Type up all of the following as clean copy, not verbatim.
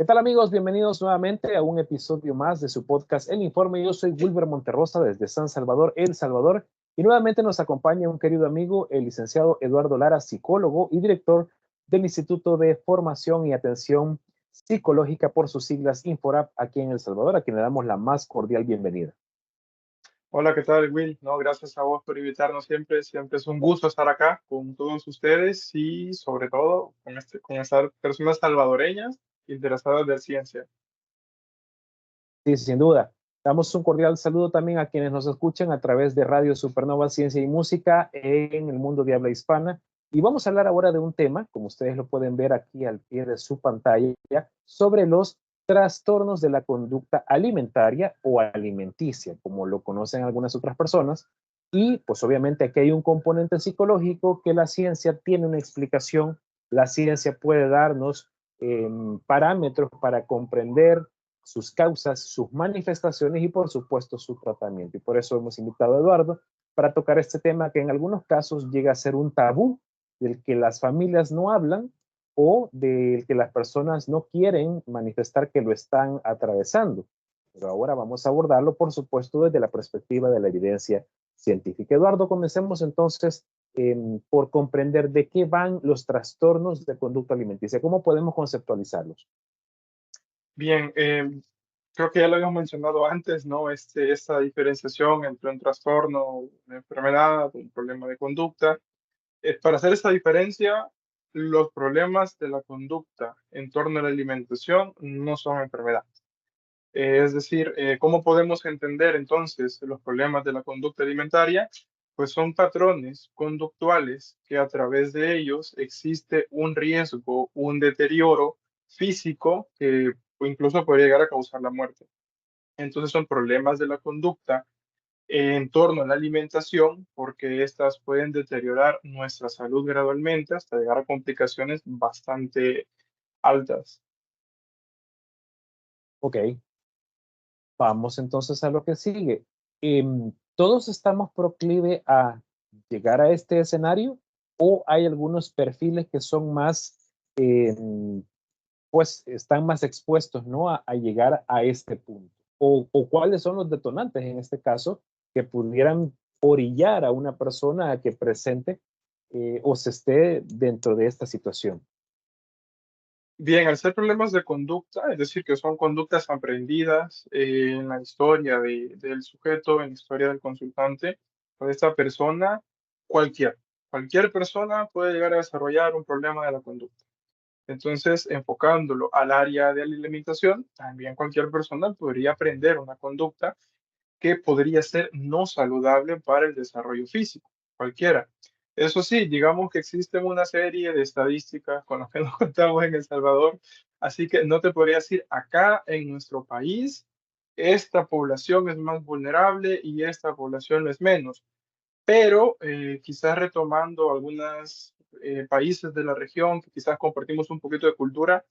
¿Qué tal amigos? Bienvenidos nuevamente a un episodio más de su podcast El Informe. Yo soy Wilber Monterrosa desde San Salvador, El Salvador, y nuevamente nos acompaña un querido amigo, el licenciado Eduardo Lara, psicólogo y director del Instituto de Formación y Atención Psicológica, por sus siglas Inforap, aquí en El Salvador, a quien le damos la más cordial bienvenida. Hola, ¿qué tal, Will? No, gracias a vos por invitarnos siempre. Siempre es un gusto estar acá con todos ustedes y sobre todo con estas personas salvadoreñas interesadas de ciencia. Sí, sin duda. Damos un cordial saludo también a quienes nos escuchan a través de Radio Supernova Ciencia y Música en el mundo de habla hispana. Y vamos a hablar ahora de un tema, como ustedes lo pueden ver aquí al pie de su pantalla, sobre los trastornos de la conducta alimentaria o alimenticia, como lo conocen algunas otras personas. Y pues obviamente aquí hay un componente psicológico que la ciencia tiene una explicación. La ciencia puede darnos parámetros para comprender sus causas, sus manifestaciones y por supuesto su tratamiento. Y por eso hemos invitado a Eduardo para tocar este tema que en algunos casos llega a ser un tabú del que las familias no hablan o del que las personas no quieren manifestar que lo están atravesando. Pero ahora vamos a abordarlo, por supuesto, desde la perspectiva de la evidencia científica. Eduardo, comencemos entonces por comprender de qué van los trastornos de conducta alimenticia. ¿Cómo podemos conceptualizarlos? Bien, creo que ya lo habíamos mencionado antes, ¿no? Esta diferenciación entre un trastorno, una enfermedad, un problema de conducta. Para hacer esta diferencia, los problemas de la conducta en torno a la alimentación no son enfermedades. Es decir, ¿cómo podemos entender entonces los problemas de la conducta alimentaria? Pues son patrones conductuales que a través de ellos existe un riesgo, un deterioro físico que incluso puede llegar a causar la muerte. Entonces son problemas de la conducta en torno a la alimentación porque estas pueden deteriorar nuestra salud gradualmente hasta llegar a complicaciones bastante altas. Ok. Vamos entonces a lo que sigue. ¿Todos estamos proclive a llegar a este escenario o hay algunos perfiles que son más, pues están más expuestos, ¿no? A llegar a este punto? O cuáles son los detonantes en este caso que pudieran orillar a una persona a que presente o se esté dentro de esta situación? Bien, al ser problemas de conducta, es decir, que son conductas aprendidas en la historia del sujeto, en la historia del consultante, o de esta persona, cualquier persona puede llegar a desarrollar un problema de la conducta. Entonces, enfocándolo al área de la alimentación, también cualquier persona podría aprender una conducta que podría ser no saludable para el desarrollo físico, cualquiera. Eso sí, digamos que existen una serie de estadísticas con las que nos contamos en El Salvador, así que no te podría decir acá en nuestro país, esta población es más vulnerable y esta población es menos, pero quizás retomando algunos países de la región que quizás compartimos un poquito de cultura,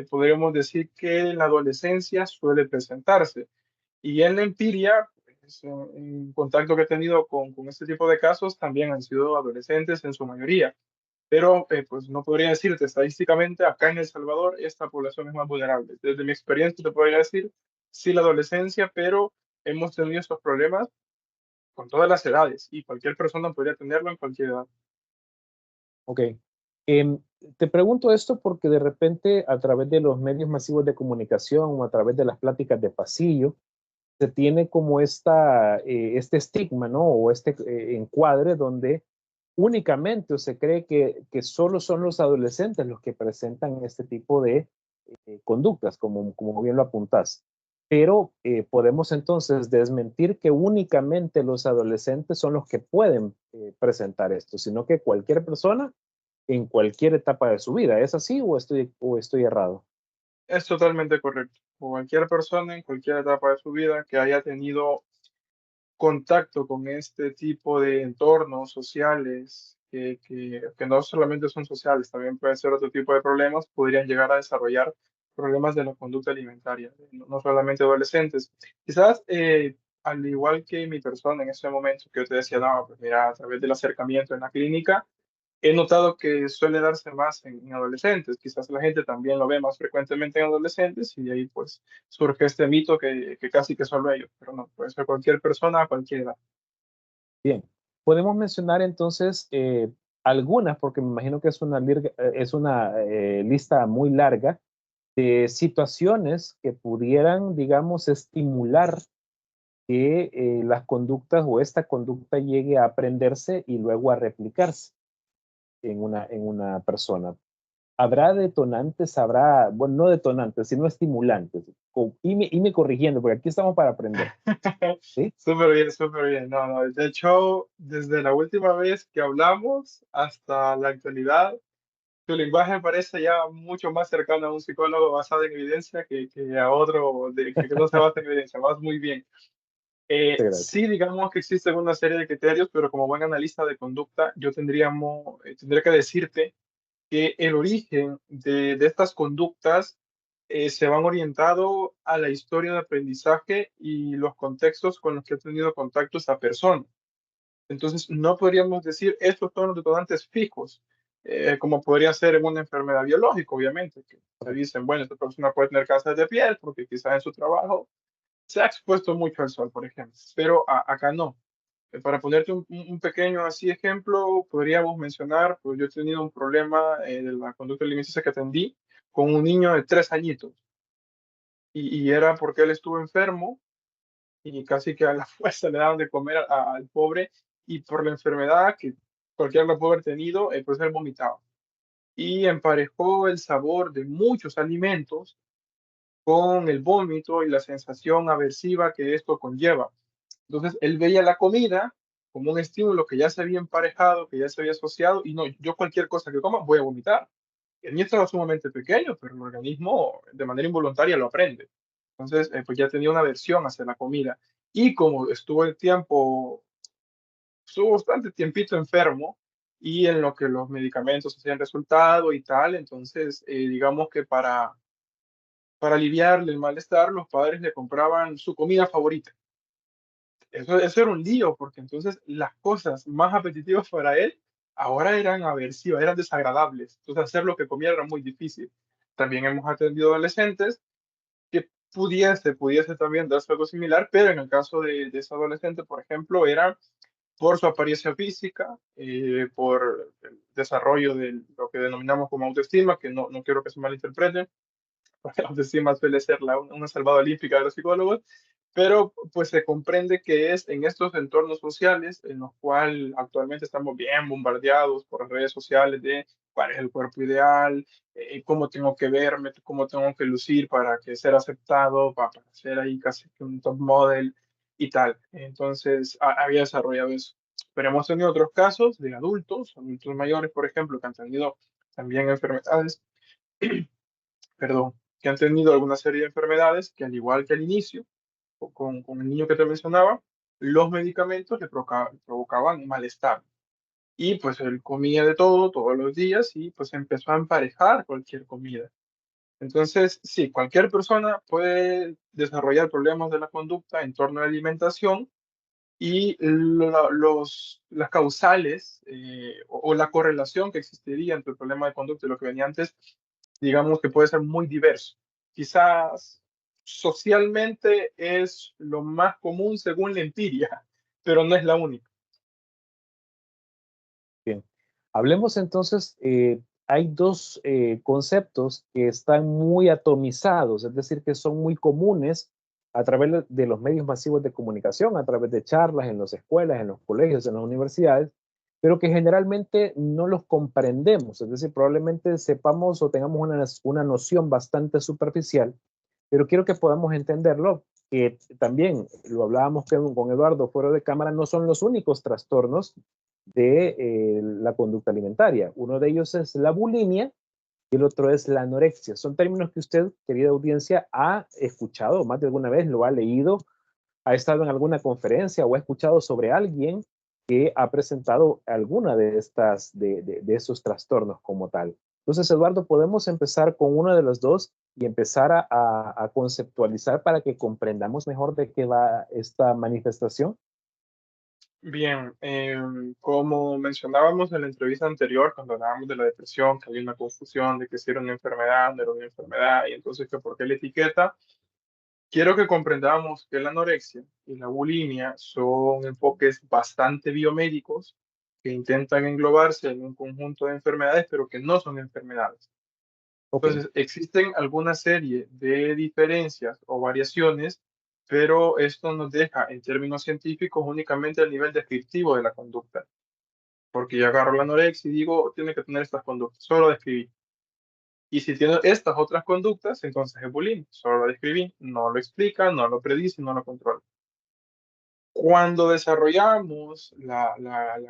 podríamos decir que en la adolescencia suele presentarse. Y en la empiria, pues, en contacto que he tenido con este tipo de casos, también han sido adolescentes en su mayoría. Pero pues no podría decirte estadísticamente, acá en El Salvador, esta población es más vulnerable. Desde mi experiencia te podría decir, sí, la adolescencia, pero hemos tenido estos problemas con todas las edades y cualquier persona podría tenerlo en cualquier edad. Ok. Em, Te pregunto esto porque de repente a través de los medios masivos de comunicación o a través de las pláticas de pasillo, se tiene como este estigma, ¿no? O este encuadre donde únicamente o se cree que solo son los adolescentes los que presentan este tipo de conductas, como bien lo apuntás. Pero podemos entonces desmentir que únicamente los adolescentes son los que pueden presentar esto, sino que cualquier persona en cualquier etapa de su vida. ¿Es así o estoy errado? Es totalmente correcto. Cualquier persona en cualquier etapa de su vida que haya tenido contacto con este tipo de entornos sociales, que no solamente son sociales, también pueden ser otro tipo de problemas, podrían llegar a desarrollar problemas de la conducta alimentaria, no solamente adolescentes. Quizás, al igual que mi persona en ese momento, que yo te decía, no, pues mira, a través del acercamiento en la clínica, he notado que suele darse más en adolescentes. Quizás la gente también lo ve más frecuentemente en adolescentes y de ahí pues surge este mito que casi que solo ellos, pero no, puede ser cualquier persona a cualquier edad. Bien, podemos mencionar entonces algunas, porque me imagino que es una lista muy larga de situaciones que pudieran, digamos, estimular que las conductas o esta conducta llegue a aprenderse y luego a replicarse en una persona. Habrá detonantes, habrá, bueno, no detonantes, sino estimulantes. Y me corrigiendo, porque aquí estamos para aprender, ¿sí? Súper bien, súper bien. No, no, de hecho, desde la última vez que hablamos hasta la actualidad, tu lenguaje parece ya mucho más cercano a un psicólogo basado en evidencia que a otro que no se basa en evidencia. Vas muy bien. Muchas gracias. Sí, digamos que existen una serie de criterios, pero como buen analista de conducta, tendría que decirte que el origen de estas conductas se van orientado a la historia de aprendizaje y los contextos con los que ha tenido contacto esta persona. Entonces, no podríamos decir estos son los detonantes fijos, como podría ser en una enfermedad biológica, obviamente, que se Correcto. dicen, bueno, esta persona puede tener cáncer de piel porque quizás en su trabajo se ha expuesto mucho al sol, por ejemplo, pero acá no. Para ponerte un pequeño así ejemplo, podríamos mencionar, pues yo he tenido un problema de la conducta alimenticia que atendí con un niño de 3 añitos y era porque él estuvo enfermo y casi que a la fuerza le daban de comer al pobre y por la enfermedad que cualquiera lo puede haber tenido, pues él vomitaba. Y emparejó el sabor de muchos alimentos con el vómito y la sensación aversiva que esto conlleva. Entonces, él veía la comida como un estímulo que ya se había emparejado, que ya se había asociado, y no, yo cualquier cosa que coma voy a vomitar. El niño estaba sumamente pequeño, pero el organismo de manera involuntaria lo aprende. Entonces, pues ya tenía una aversión hacia la comida. Y como estuvo bastante tiempito enfermo, y en lo que los medicamentos hacían resultado y tal, entonces, digamos que para aliviarle el malestar, los padres le compraban su comida favorita. Eso era un lío, porque entonces las cosas más apetitivas para él ahora eran aversivas, eran desagradables. Entonces hacer lo que comía era muy difícil. También hemos atendido adolescentes que pudiese también darse algo similar, pero en el caso de ese adolescente, por ejemplo, era por su apariencia física, por el desarrollo de lo que denominamos como autoestima, que no quiero que se malinterprete, porque la autoestima suele ser una salvada olímpica de los psicólogos, pero pues se comprende que es en estos entornos sociales en los cuales actualmente estamos bien bombardeados por las redes sociales de cuál es el cuerpo ideal, cómo tengo que verme, cómo tengo que lucir para que ser aceptado, para ser ahí casi que un top model y tal. Entonces había desarrollado eso. Pero hemos tenido otros casos de adultos mayores, por ejemplo, que han tenido también enfermedades, perdón, que han tenido alguna serie de enfermedades que al igual que al inicio, con el niño que te mencionaba, los medicamentos le provocaban malestar. Y pues él comía de todo todos los días y pues empezó a emparejar cualquier comida. Entonces, sí, cualquier persona puede desarrollar problemas de la conducta en torno a la alimentación y las causales o la correlación que existiría entre el problema de conducta y lo que venía antes, digamos que puede ser muy diverso. Quizás socialmente es lo más común según la empiria, pero no es la única. Bien. Hablemos entonces, hay dos conceptos que están muy atomizados, es decir, que son muy comunes a través de los medios masivos de comunicación, a través de charlas en las escuelas, en los colegios, en las universidades, pero que generalmente no los comprendemos, es decir, probablemente sepamos o tengamos una noción bastante superficial, pero quiero que podamos entenderlo, que también lo hablábamos con Eduardo fuera de cámara, no son los únicos trastornos de la conducta alimentaria. Uno de ellos es la bulimia y el otro es la anorexia. Son términos que usted, querida audiencia, ha escuchado más de alguna vez, lo ha leído, ha estado en alguna conferencia o ha escuchado sobre alguien que ha presentado alguna de esos trastornos como tal. Entonces, Eduardo, podemos empezar con uno de los dos y empezar a conceptualizar para que comprendamos mejor de qué va esta manifestación. Bien, como mencionábamos en la entrevista anterior, cuando hablábamos de la depresión, que había una confusión de que si era una enfermedad, no era una enfermedad, y entonces que por qué la etiqueta, quiero que comprendamos que la anorexia y la bulimia son enfoques bastante biomédicos que intentan englobarse en un conjunto de enfermedades, pero que no son enfermedades. Ok, Entonces, existen alguna serie de diferencias o variaciones, pero esto nos deja en términos científicos únicamente el nivel descriptivo de la conducta, porque yo agarro la anorexia y digo, tiene que tener estas conductas, solo lo describí. Y si tiene estas otras conductas, entonces es bulimia, solo lo describí, no lo explica, no lo predice, no lo controla. Cuando desarrollamos la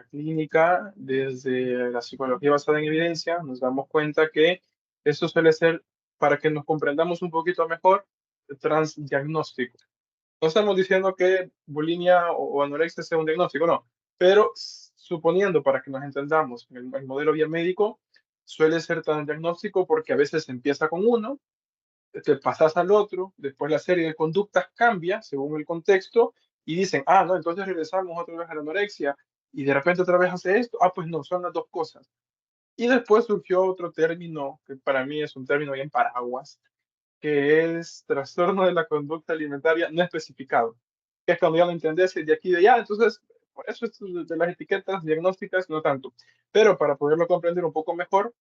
clínica desde la psicología basada en evidencia, nos damos cuenta que eso suele ser, para que nos comprendamos un poquito mejor, transdiagnóstico. No estamos diciendo que bulimia o anorexia sea un diagnóstico, no, pero suponiendo, para que nos entendamos, el modelo biomédico suele ser transdiagnóstico porque a veces empieza con uno, te pasas al otro, después la serie de conductas cambia según el contexto y dicen, ah, no, entonces regresamos otra vez a la anorexia y de repente otra vez hace esto, ah, pues no, son las dos cosas. Y después surgió otro término que para mí es un término bien paraguas, que es trastorno de la conducta alimentaria no especificado, que es cuando ya lo entendés y de aquí y de allá, entonces, por eso esto de las etiquetas diagnósticas no tanto. Pero para poderlo comprender un poco mejor,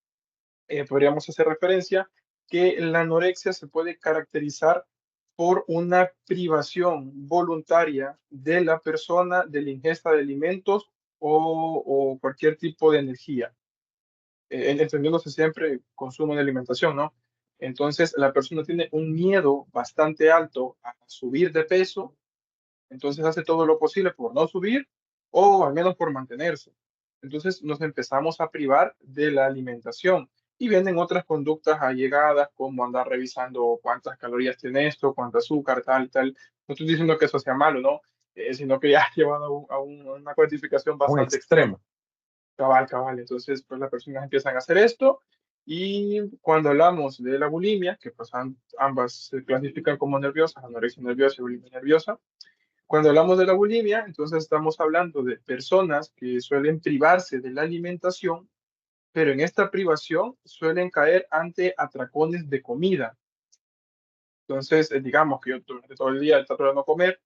podríamos hacer referencia que la anorexia se puede caracterizar por una privación voluntaria de la persona de la ingesta de alimentos o cualquier tipo de energía, entendiéndose siempre consumo de alimentación, ¿no? Entonces, la persona tiene un miedo bastante alto a subir de peso, entonces hace todo lo posible por no subir o al menos por mantenerse. Entonces nos empezamos a privar de la alimentación y vienen otras conductas allegadas como andar revisando cuántas calorías tiene esto, cuánto azúcar, tal, tal. No estoy diciendo que eso sea malo, ¿no? Sino que ya ha llevado una cuantificación un bastante extrema. extremo. Cabal, cabal. Entonces, pues las personas empiezan a hacer esto y cuando hablamos de la bulimia, que pues ambas se clasifican como nerviosas, anorexia nerviosa y bulimia nerviosa, cuando hablamos de la bulimia, entonces estamos hablando de personas que suelen privarse de la alimentación, pero en esta privación suelen caer ante atracones de comida. Entonces, digamos que yo durante todo el día trato de no comer,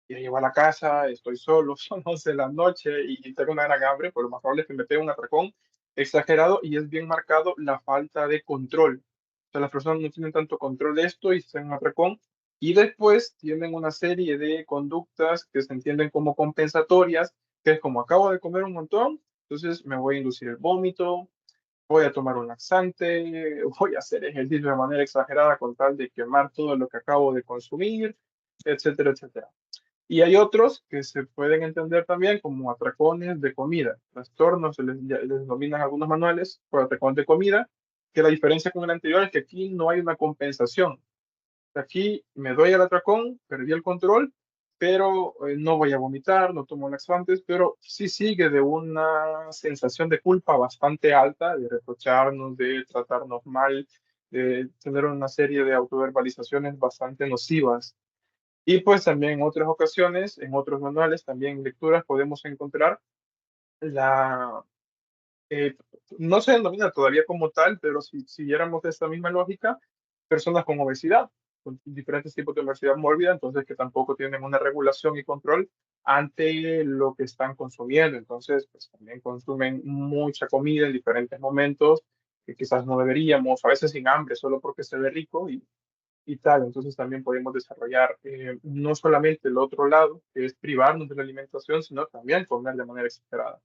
y llego a la casa, estoy solo, son 11 de la noche y tengo una gran hambre, pues lo más probable es que me pegue un atracón exagerado y es bien marcado la falta de control. O sea, las personas no tienen tanto control de esto y se hacen un atracón y después tienen una serie de conductas que se entienden como compensatorias, que es como acabo de comer un montón, entonces me voy a inducir el vómito, voy a tomar un laxante, voy a hacer ejercicio de manera exagerada con tal de quemar todo lo que acabo de consumir, etcétera, etcétera. Y hay otros que se pueden entender también como atracones de comida. Trastornos les denominan algunos manuales por atracón de comida, que la diferencia con el anterior es que aquí no hay una compensación. Aquí me doy el atracón, perdí el control, pero no voy a vomitar, no tomo laxantes, pero sí sigue de una sensación de culpa bastante alta, de reprocharnos, de tratarnos mal, de tener una serie de autoverbalizaciones bastante nocivas. Y pues también en otras ocasiones, en otros manuales, también en lecturas, podemos encontrar la, eh, no se denomina todavía como tal, pero si siguiéramos de esta misma lógica, personas con obesidad, con diferentes tipos de obesidad mórbida, entonces que tampoco tienen una regulación y control ante lo que están consumiendo. Entonces, pues también consumen mucha comida en diferentes momentos que quizás no deberíamos, a veces sin hambre, solo porque se ve rico y tal. Entonces también podemos desarrollar no solamente el otro lado, que es privarnos de la alimentación, sino también comer de manera exagerada.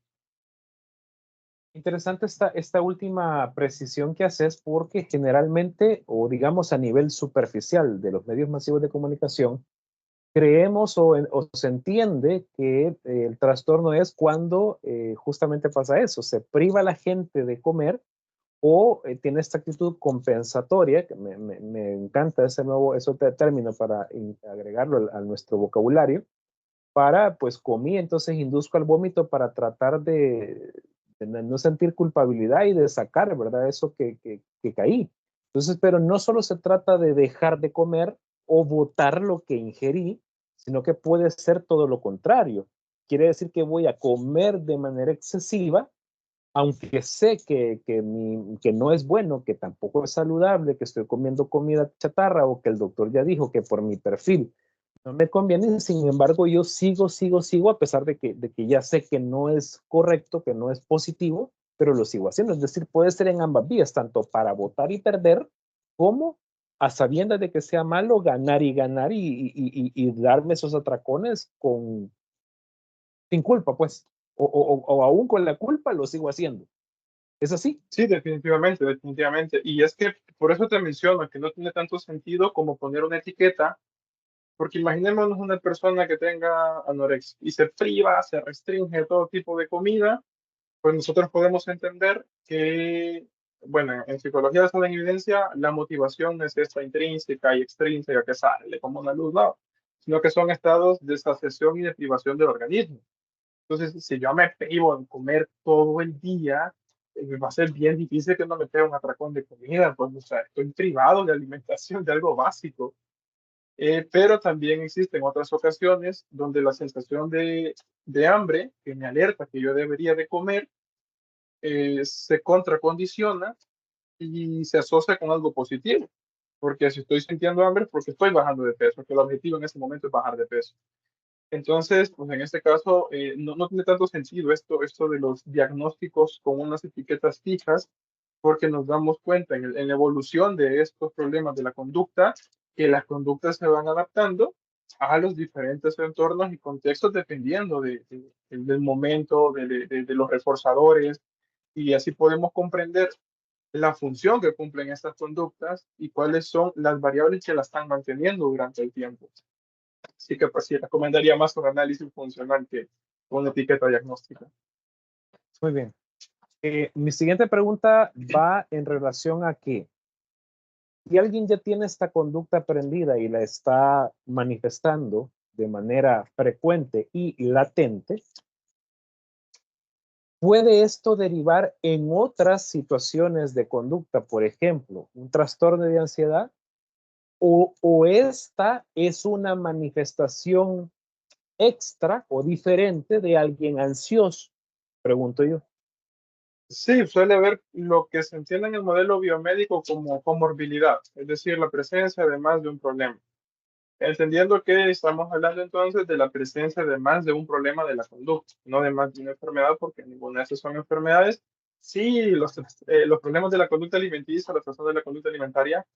Interesante esta última precisión que haces porque generalmente, o digamos a nivel superficial de los medios masivos de comunicación, creemos o se entiende que el trastorno es cuando justamente pasa eso, se priva a la gente de comer o tiene esta actitud compensatoria, que me encanta ese término para agregarlo a nuestro vocabulario, para, pues comí, entonces induzco al vómito para tratar de no sentir culpabilidad y de sacar, ¿verdad? Eso que caí. Entonces, pero no solo se trata de dejar de comer o botar lo que ingerí, sino que puede ser todo lo contrario. quiere decir que voy a comer de manera excesiva, aunque sé que no es bueno, que tampoco es saludable, que estoy comiendo comida chatarra o que el doctor ya dijo que por mi perfil no me conviene. Sin embargo, yo sigo, a pesar de que ya sé que no es correcto, que no es positivo, pero lo sigo haciendo. Es decir, puede ser en ambas vías, tanto para votar y perder, como a sabiendas de que sea malo, ganar y ganar y darme esos atracones sin culpa, pues. O aún con la culpa lo sigo haciendo. ¿Es así? Sí, definitivamente, definitivamente. Y es que por eso te menciono que no tiene tanto sentido como poner una etiqueta, porque imaginémonos una persona que tenga anorexia y se priva, se restringe todo tipo de comida, pues nosotros podemos entender que, bueno, en psicología basada en evidencia, la motivación es esta intrínseca y extrínseca que sale como una luz, no, sino que son estados de saciación y de privación del organismo. Entonces, si yo me privo de comer todo el día, va a ser bien difícil que no me pegue un atracón de comida, pues, o sea, estoy privado de alimentación, de algo básico. Pero también existen otras ocasiones donde la sensación de hambre, que me alerta que yo debería de comer, se contracondiciona y se asocia con algo positivo. Porque si estoy sintiendo hambre es porque estoy bajando de peso, que el objetivo en ese momento es bajar de peso. Entonces, pues en este caso, no tiene tanto sentido esto de los diagnósticos con unas etiquetas fijas, porque nos damos cuenta en la evolución de estos problemas de la conducta, que las conductas se van adaptando a los diferentes entornos y contextos dependiendo del momento, de los reforzadores, y así podemos comprender la función que cumplen estas conductas y cuáles son las variables que las están manteniendo durante el tiempo. Así que pues sí, recomendaría más un análisis funcional que una etiqueta diagnóstica. Muy bien. Mi siguiente pregunta va en relación a que si alguien ya tiene esta conducta aprendida y la está manifestando de manera frecuente y latente, ¿puede esto derivar en otras situaciones de conducta? Por ejemplo, un trastorno de ansiedad, o esta es una manifestación extra o diferente de alguien ansioso, pregunto yo. Sí, suele ver lo que se entiende en el modelo biomédico como comorbilidad, es decir, la presencia de más de un problema. Entendiendo que estamos hablando entonces de la presencia de más de un problema de la conducta, no de más de una enfermedad, porque ninguna de esas son enfermedades. Sí, los problemas de la conducta alimenticia, los trastornos de la conducta alimentaria,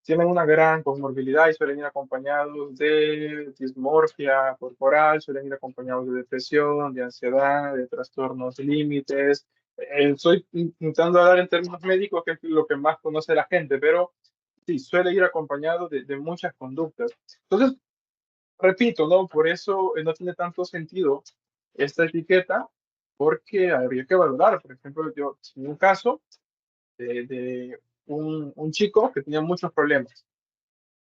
tienen una gran comorbilidad y suelen ir acompañados de dismorfia corporal, suelen ir acompañados de depresión, de ansiedad, de trastornos límites. Estoy intentando hablar en términos médicos, que es lo que más conoce la gente, pero sí, suele ir acompañado de muchas conductas. Entonces, repito, ¿no? Por eso no tiene tanto sentido esta etiqueta, porque habría que valorar. Por ejemplo, yo en un caso de un chico que tenía muchos problemas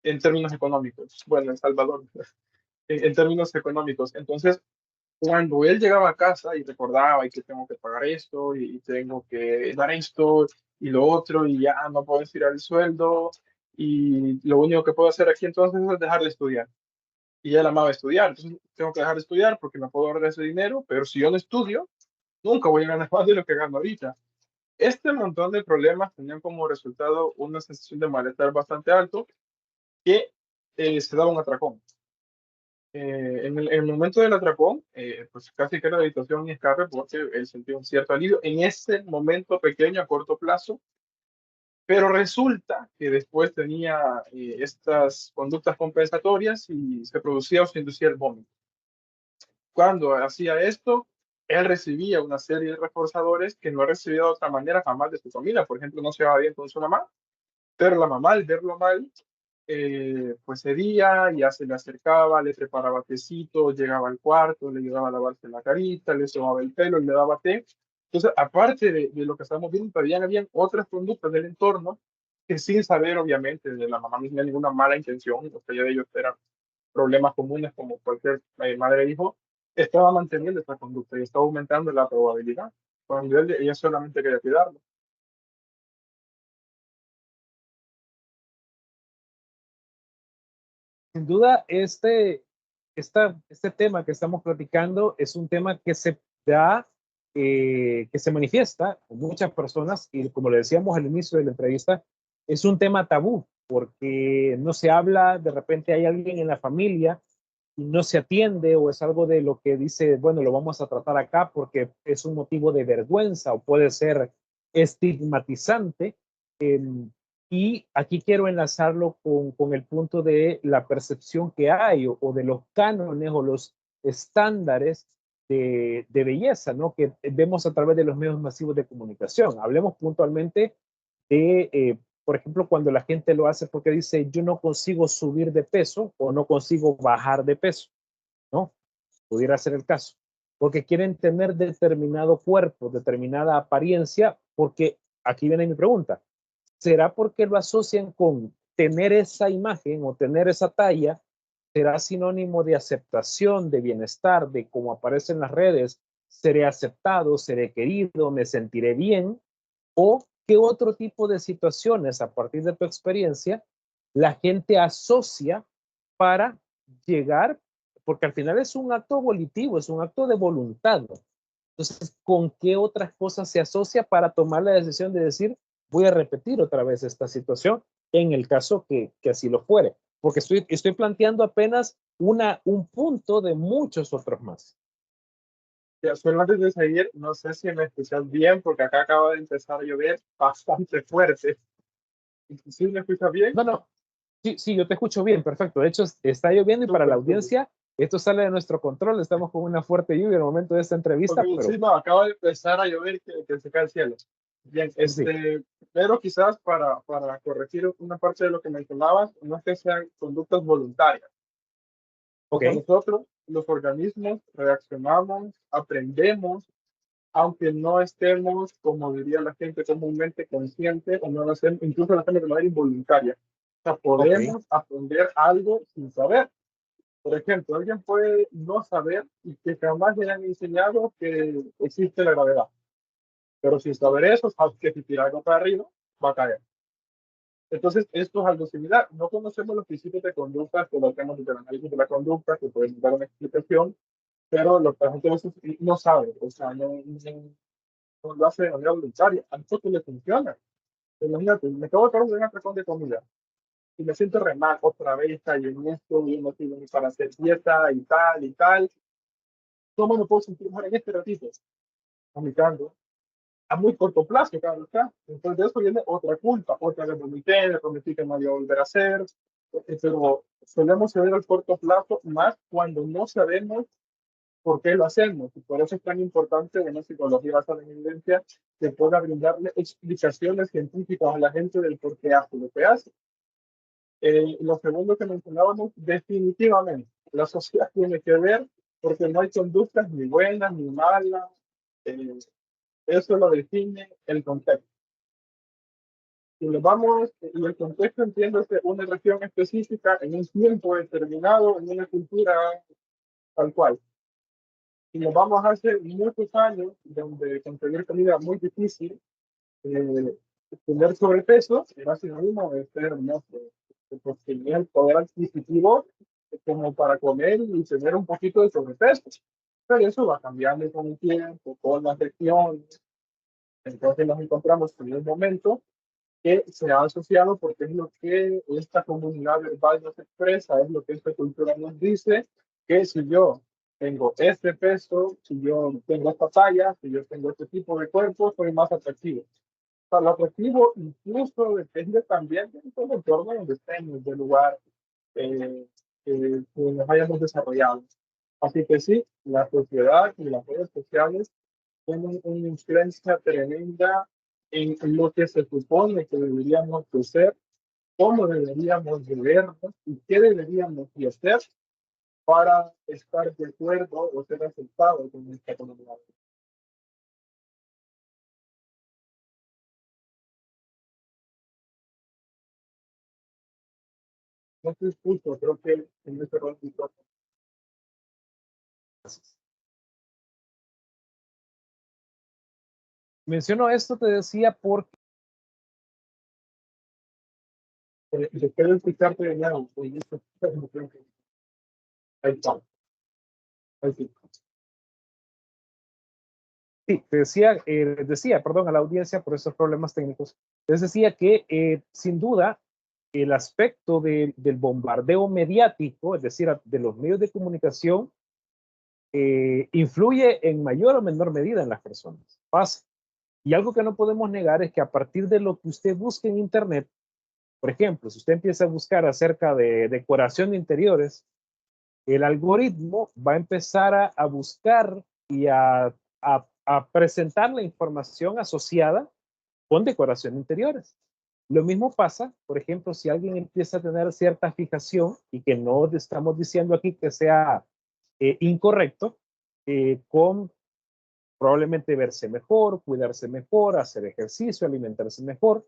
en términos económicos. Bueno, en Salvador, en términos económicos. Entonces, cuando él llegaba a casa y recordaba y que tengo que pagar esto y tengo que dar esto y lo otro y ya no puedo estirar el sueldo y lo único que puedo hacer aquí entonces es dejar de estudiar. Y él amaba estudiar, entonces tengo que dejar de estudiar porque me puedo ahorrar ese dinero, pero si yo no estudio, nunca voy a ganar más de lo que gano ahorita. Este montón de problemas tenían como resultado una sensación de malestar bastante alto que se daba un atracón. En el momento del atracón, pues casi que la habitación y escape porque él sentía un cierto alivio en ese momento pequeño, a corto plazo, pero resulta que después tenía estas conductas compensatorias y se producía o se inducía el vómito. Cuando hacía esto, él recibía una serie de reforzadores que no recibía de otra manera jamás de su familia. Por ejemplo, no se llevaba bien con su mamá, pero la mamá, al verlo mal, pues cedía, ya se le acercaba, le preparaba tecito, llegaba al cuarto, le ayudaba a lavarse la carita, le sobaba el pelo, le daba té. Entonces, aparte de lo que estamos viendo, todavía habían otras conductas del entorno que sin saber, obviamente, de la mamá no tenía ninguna mala intención, o sea, ya de ellos eran problemas comunes como cualquier madre e hijo, estaba manteniendo esta conducta y estaba aumentando la probabilidad, cuando ella solamente quería cuidarlo. Sin duda, este tema que estamos platicando es un tema que se da, que se manifiesta con muchas personas y como le decíamos al inicio de la entrevista, es un tema tabú porque no se habla, de repente hay alguien en la familia y no se atiende o es algo de lo que dice, bueno, lo vamos a tratar acá porque es un motivo de vergüenza o puede ser estigmatizante. Eh, y aquí quiero enlazarlo con el punto de la percepción que hay o de los cánones o los estándares de belleza, ¿no? Que vemos a través de los medios masivos de comunicación. Hablemos puntualmente de, por ejemplo, cuando la gente lo hace porque dice, yo no consigo subir de peso o no consigo bajar de peso, ¿no? Pudiera ser el caso. Porque quieren tener determinado cuerpo, determinada apariencia, porque aquí viene mi pregunta. ¿Será porque lo asocian con tener esa imagen o tener esa talla? ¿Será sinónimo de aceptación, de bienestar, de cómo aparece en las redes? ¿Seré aceptado, seré querido, me sentiré bien? ¿O qué otro tipo de situaciones a partir de tu experiencia la gente asocia para llegar? Porque al final es un acto volitivo, es un acto de voluntad. Entonces, ¿con qué otras cosas se asocia para tomar la decisión de decir, voy a repetir otra vez esta situación en el caso que así lo fuere? Porque estoy planteando apenas un punto de muchos otros más. Ya, solo antes de seguir, no sé si me escuchas bien, porque acá acaba de empezar a llover bastante fuerte. ¿Sí me escuchas bien? No, no, sí, sí, yo te escucho bien, perfecto. De hecho, está lloviendo y para la Súper, súper. audiencia, esto sale de nuestro control. Estamos con una fuerte lluvia en el momento de esta Ok, entrevista, sí, pero no, acaba de empezar a llover que se cae el cielo. Bien, sí, pero quizás para corregir una parte de lo que mencionabas, no es que sean conductas voluntarias. O sea, ok, nosotros, los organismos, reaccionamos, aprendemos, aunque no estemos, como diría la gente comúnmente, consciente, o no lo hacemos, incluso lo hacemos de manera involuntaria. O sea, ok, podemos aprender algo sin saber. Por ejemplo, alguien puede no saber y que jamás le han enseñado que existe la gravedad. Pero sin saber eso, sabes que si tira algo para arriba, va a caer. Entonces, esto es algo similar. No conocemos los principios de conducta, que lo tenemos del análisis de la conducta, que pueden dar una explicación, pero lo que la gente a veces no sabe, o sea, no lo hace de manera voluntaria. A nosotros le funciona. Imagínate, me acabo de comer un atracón de comida y me siento re mal otra vez, está en esto, y no tengo ni para hacer dieta y tal y tal. ¿Cómo me puedo sentir mejor en este ratito? Vomitando. A muy corto plazo, claro está. Entonces de eso viene otra culpa, otra vez vomité, me prometí que no iba a volver a hacer, pero solemos ceder al corto plazo más cuando no sabemos por qué lo hacemos. Y por eso es tan importante una psicología basada en evidencia que pueda brindarle explicaciones científicas a la gente del por qué hace lo que hace. Lo segundo que mencionábamos, definitivamente, la sociedad tiene que ver porque no hay conductas ni buenas ni malas. Eh, Eso lo define el contexto. Si nos vamos, y el contexto entiéndose una región específica en un tiempo determinado, en una cultura tal cual. Si nos vamos hace muchos años, donde conseguir comida es muy difícil, eh, tener sobrepeso era sinónimo de ser hermoso, pues tenía el poder adquisitivo como para comer y tener un poquito de sobrepeso. Pero eso va cambiando con el tiempo, con las regiones. Entonces nos encontramos en un momento que se ha asociado porque es lo que esta comunidad verbal nos expresa, es lo que esta cultura nos dice, que si yo tengo este peso, si yo tengo esta talla, si yo tengo este tipo de cuerpo, soy más atractivo. O sea, lo atractivo incluso depende también del entorno donde estemos, del lugar que nos hayamos desarrollado. Así que sí, la sociedad y las redes sociales tienen una influencia tremenda en lo que se supone que deberíamos de ser, cómo deberíamos de vernos y qué deberíamos de hacer para estar de acuerdo o ser aceptados con esta comunidad. No estoy justo, creo que en este rol menciono esto, te decía, porque espero escucharte de nuevo. Ahí está. Ahí sí. Sí, decía, perdón, a la audiencia por esos problemas técnicos. Les decía que sin duda el aspecto del bombardeo mediático, es decir, de los medios de comunicación, influye en mayor o menor medida en las personas. Pasa. Y algo que no podemos negar es que a partir de lo que usted busque en Internet, por ejemplo, si usted empieza a buscar acerca de decoración de interiores, el algoritmo va a empezar a buscar y a presentar la información asociada con decoración de interiores. Lo mismo pasa, por ejemplo, si alguien empieza a tener cierta fijación y que no estamos diciendo aquí que sea incorrecto, con probablemente verse mejor, cuidarse mejor, hacer ejercicio, alimentarse mejor,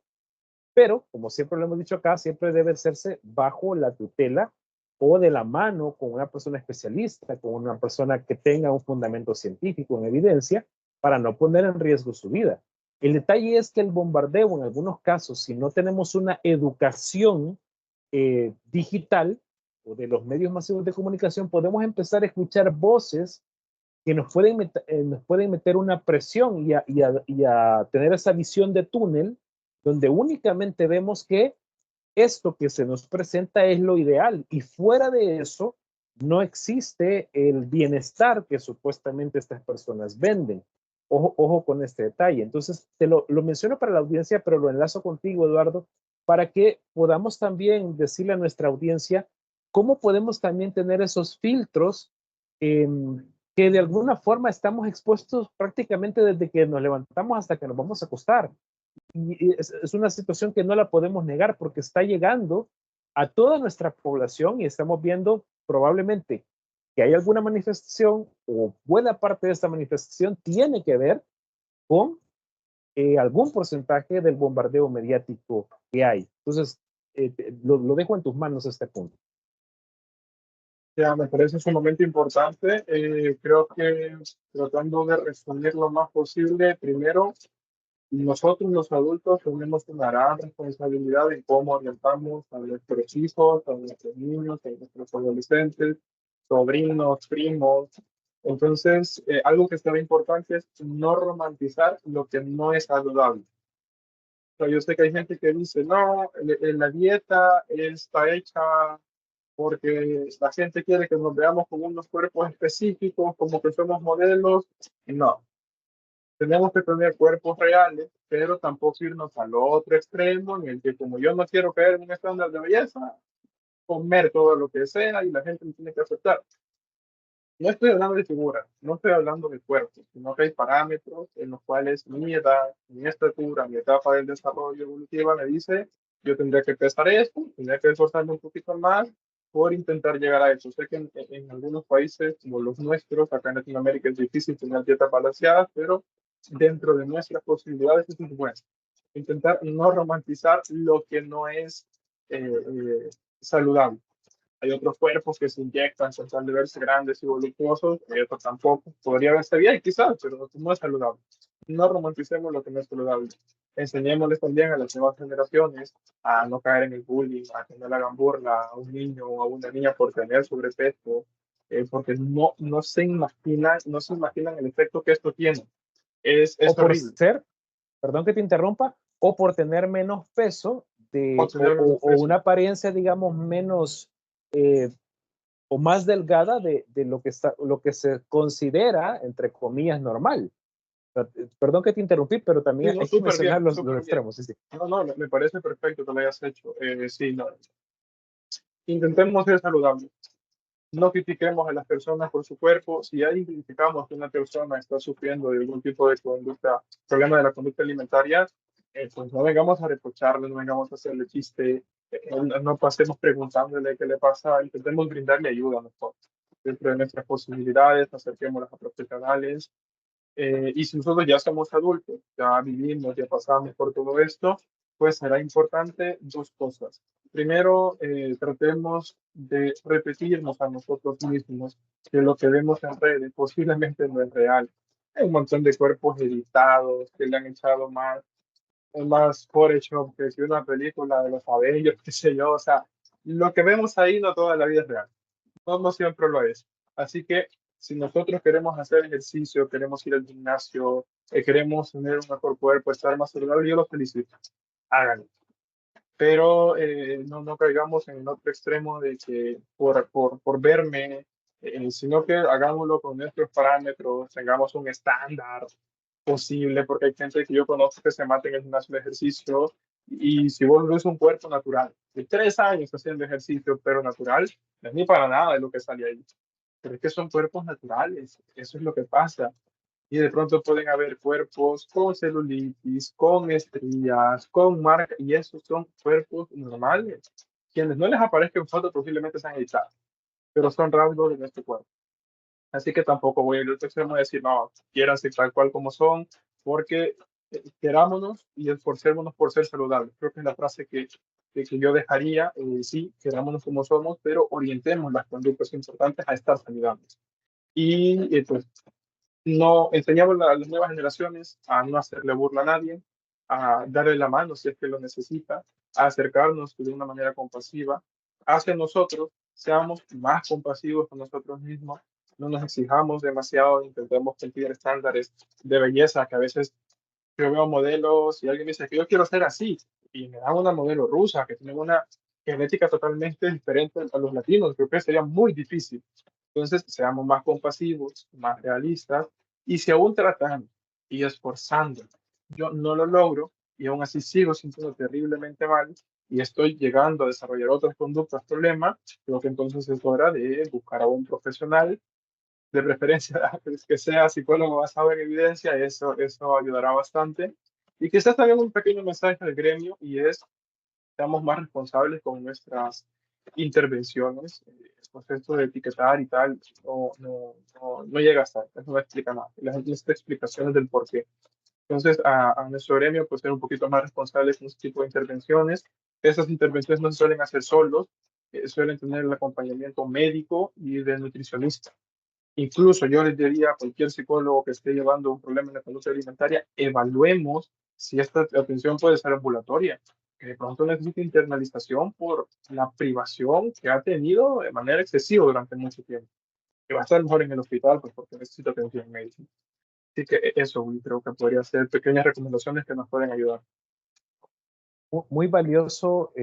pero como siempre lo hemos dicho acá, siempre debe hacerse bajo la tutela o de la mano con una persona especialista, con una persona que tenga un fundamento científico en evidencia, para no poner en riesgo su vida. El detalle es que el bombardeo, en algunos casos, si no tenemos una educación digital o de los medios masivos de comunicación, podemos empezar a escuchar voces que nos pueden meter una presión y a tener esa visión de túnel donde únicamente vemos que esto que se nos presenta es lo ideal y fuera de eso no existe el bienestar que supuestamente estas personas venden. Ojo con este detalle. Entonces, lo menciono para la audiencia, pero lo enlazo contigo, Eduardo, para que podamos también decirle a nuestra audiencia cómo podemos también tener esos filtros eh, que de alguna forma estamos expuestos prácticamente desde que nos levantamos hasta que nos vamos a acostar. Y es una situación que no la podemos negar porque está llegando a toda nuestra población y estamos viendo probablemente que hay alguna manifestación o buena parte de esta manifestación tiene que ver con algún porcentaje del bombardeo mediático que hay. Entonces, lo dejo en tus manos este punto. Ya, me parece sumamente importante. Creo que tratando de resumir lo más posible, primero, nosotros los adultos tenemos una gran responsabilidad en cómo orientamos a nuestros hijos, a nuestros niños, a nuestros adolescentes, sobrinos, primos. Entonces, algo que será importante es no romantizar lo que no es saludable. O sea, yo sé que hay gente que dice, no, la dieta está hecha porque la gente quiere que nos veamos con unos cuerpos específicos, como que somos modelos. No, tenemos que tener cuerpos reales, pero tampoco irnos al otro extremo en el que como yo no quiero caer en un estándar de belleza, comer todo lo que sea y la gente me tiene que aceptar. No estoy hablando de figura, no estoy hablando de cuerpos, sino que hay parámetros en los cuales mi edad, mi estatura, mi etapa del desarrollo evolutivo me dice, yo tendría que pesar esto, tendría que esforzarme un poquito más por intentar llegar a eso. Sé que en algunos países como los nuestros, acá en Latinoamérica es difícil tener dietas balanceadas, pero dentro de nuestras posibilidades es muy bueno. Intentar no romantizar lo que no es saludable. Hay otros cuerpos que se inyectan con tal de verse grandes y voluptuosos, y otros tampoco. Podría verse bien, quizás, pero no es saludable. No romanticemos lo que no es saludable. Enseñémosles también a las nuevas generaciones a no caer en el bullying, a que no le hagan burla a un niño o a una niña por tener sobrepeso, porque no se imaginan el efecto que esto tiene. Es O por horrible. ser, perdón que te interrumpa, o por tener menos peso O tener menos o peso. una apariencia, digamos, menos o más delgada de lo que se considera, entre comillas, normal. O sea, perdón que te interrumpí, pero Sí, también no, hay que súper mencionar bien, los súper bien. extremos. Sí, sí. No, no, me parece perfecto que lo hayas hecho. Sí, no. Intentemos ser saludables. No critiquemos a las personas por su cuerpo. Si ya identificamos que una persona está sufriendo de algún tipo de conducta, problema de la conducta alimentaria, pues no vengamos a reprocharle, no vengamos a hacerle chiste, no pasemos preguntándole qué le pasa, intentemos brindarle ayuda mejor. Dentro de nuestras posibilidades, acerquémoslas a profesionales. Y si nosotros ya somos adultos, ya vivimos, ya pasamos por todo esto, pues será importante dos cosas. Primero, tratemos de repetirnos a nosotros mismos que lo que vemos en redes posiblemente no es real. Hay un montón de cuerpos editados que le han echado más Photoshop que una película de los Avengers, qué sé yo. O sea, lo que vemos ahí no toda la vida es real. no siempre lo es. Así que si nosotros queremos hacer ejercicio, queremos ir al gimnasio, queremos tener un mejor cuerpo, estar más saludable, yo los felicito. Háganlo. Pero no caigamos en el otro extremo de que por verme, sino que hagámoslo con nuestros parámetros, tengamos un estándar posible, porque hay gente que yo conozco que se mata en el gimnasio de ejercicio y si vos ves un cuerpo natural de 3 años haciendo ejercicio, pero natural, no es ni para nada de lo que sale ahí. Pero es que son cuerpos naturales, eso es lo que pasa. Y de pronto pueden haber cuerpos con celulitis, con estrías, con marcas, y esos son cuerpos normales. Quienes no les aparezca en foto posiblemente sean editados, pero son rasgos de nuestro cuerpo. Así que tampoco voy a ir al extremo de decir, no, quiéranse tal cual como son, porque querámonos y esforcémonos por ser saludables. Creo que es la frase que yo dejaría, sí, querámonos como somos, pero orientemos las conductas importantes a estar saludables. Y pues no enseñamos a las nuevas generaciones a no hacerle burla a nadie, a darle la mano si es que lo necesita, a acercarnos de una manera compasiva hacia nosotros, seamos más compasivos con nosotros mismos, no nos exijamos demasiado, intentemos cumplir estándares de belleza que a veces yo veo modelos y alguien me dice que yo quiero ser así y me dan una modelo rusa que tiene una genética totalmente diferente a los latinos, creo que sería muy difícil. Entonces, seamos más compasivos, más realistas y si aún tratando y esforzando, yo no lo logro y aún así sigo sintiendo terriblemente mal y estoy llegando a desarrollar otras conductas, problemas, creo que entonces es hora de buscar a un profesional de preferencia que sea psicólogo basado en evidencia, eso ayudará bastante. Y quizás también un pequeño mensaje del gremio y es, seamos más responsables con nuestras intervenciones. Pues esto de etiquetar y tal no llega a estar, eso no explica nada. La gente necesita explicaciones del por qué. Entonces, a nuestro gremio, pues ser un poquito más responsables con este tipo de intervenciones. Esas intervenciones no se suelen hacer solos, suelen tener el acompañamiento médico y de nutricionista. Incluso yo les diría a cualquier psicólogo que esté llevando un problema en la conducta alimentaria, evaluemos si esta atención puede ser ambulatoria, que de pronto necesita internalización por la privación que ha tenido de manera excesiva durante mucho tiempo. Que va a estar mejor en el hospital, pues porque necesita atención médica. Así que eso, creo que podría ser pequeñas recomendaciones que nos pueden ayudar. Muy valioso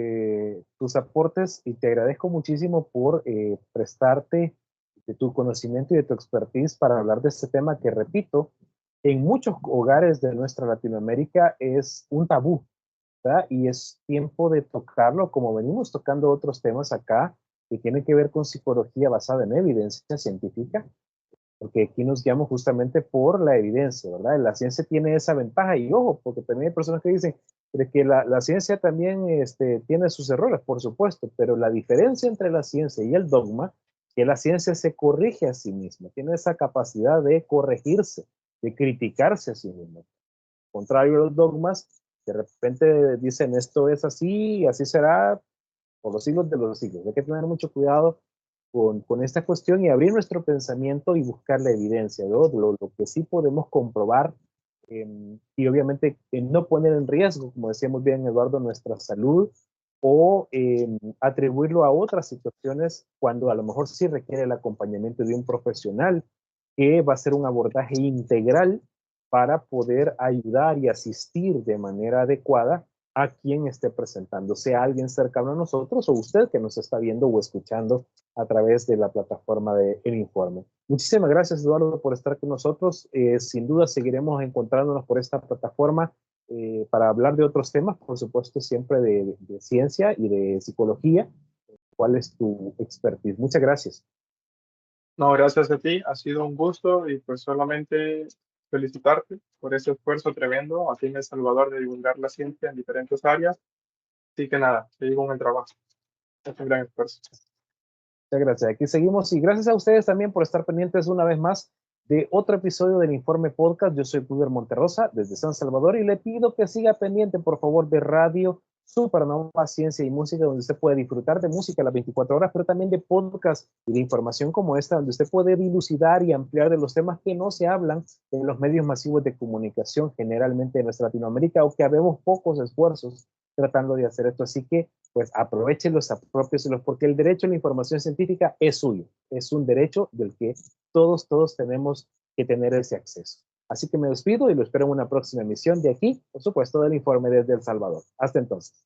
tus aportes y te agradezco muchísimo por prestarte de tu conocimiento y de tu expertise para hablar de este tema que, repito, en muchos hogares de nuestra Latinoamérica es un tabú, ¿verdad? Y es tiempo de tocarlo como venimos tocando otros temas acá que tienen que ver con psicología basada en evidencia científica, porque aquí nos guiamos justamente por la evidencia, ¿verdad? La ciencia tiene esa ventaja y ojo, porque también hay personas que dicen que la ciencia también tiene sus errores, por supuesto, pero la diferencia entre la ciencia y el dogma, que la ciencia se corrige a sí misma, tiene esa capacidad de corregirse, de criticarse a sí misma. Contrario a los dogmas, de repente dicen esto es así y así será por los siglos de los siglos. Hay que tener mucho cuidado con esta cuestión y abrir nuestro pensamiento y buscar la evidencia, ¿no? Lo que sí podemos comprobar y obviamente no poner en riesgo, como decíamos bien Eduardo, nuestra salud o atribuirlo a otras situaciones cuando a lo mejor sí requiere el acompañamiento de un profesional que va a ser un abordaje integral para poder ayudar y asistir de manera adecuada a quien esté presentando, sea alguien cercano a nosotros o usted que nos está viendo o escuchando a través de la plataforma de El Informe. Muchísimas gracias, Eduardo, por estar con nosotros. Sin duda seguiremos encontrándonos por esta plataforma para hablar de otros temas, por supuesto, siempre de ciencia y de psicología. ¿Cuál es tu expertise? Muchas gracias. No, gracias a ti, ha sido un gusto y pues solamente felicitarte por ese esfuerzo tremendo aquí en El Salvador de divulgar la ciencia en diferentes áreas. Así que nada, seguimos con el trabajo. Es un gran esfuerzo. Muchas gracias. Aquí seguimos y gracias a ustedes también por estar pendientes una vez más de otro episodio del Informe Podcast. Yo soy Puder Monterrosa desde San Salvador y le pido que siga pendiente, por favor, de Radio Supernova Ciencia y Música, donde usted puede disfrutar de música a las 24 horas, pero también de podcast y de información como esta, donde usted puede dilucidar y ampliar de los temas que no se hablan en los medios masivos de comunicación, generalmente en nuestra Latinoamérica, o que habemos pocos esfuerzos tratando de hacer esto. Así que, pues, aprovechenlos, apropienselos, porque el derecho a la información científica es suyo, es un derecho del que todos tenemos que tener ese acceso. Así que me despido y lo espero en una próxima emisión de aquí, por supuesto, del informe desde El Salvador. Hasta entonces.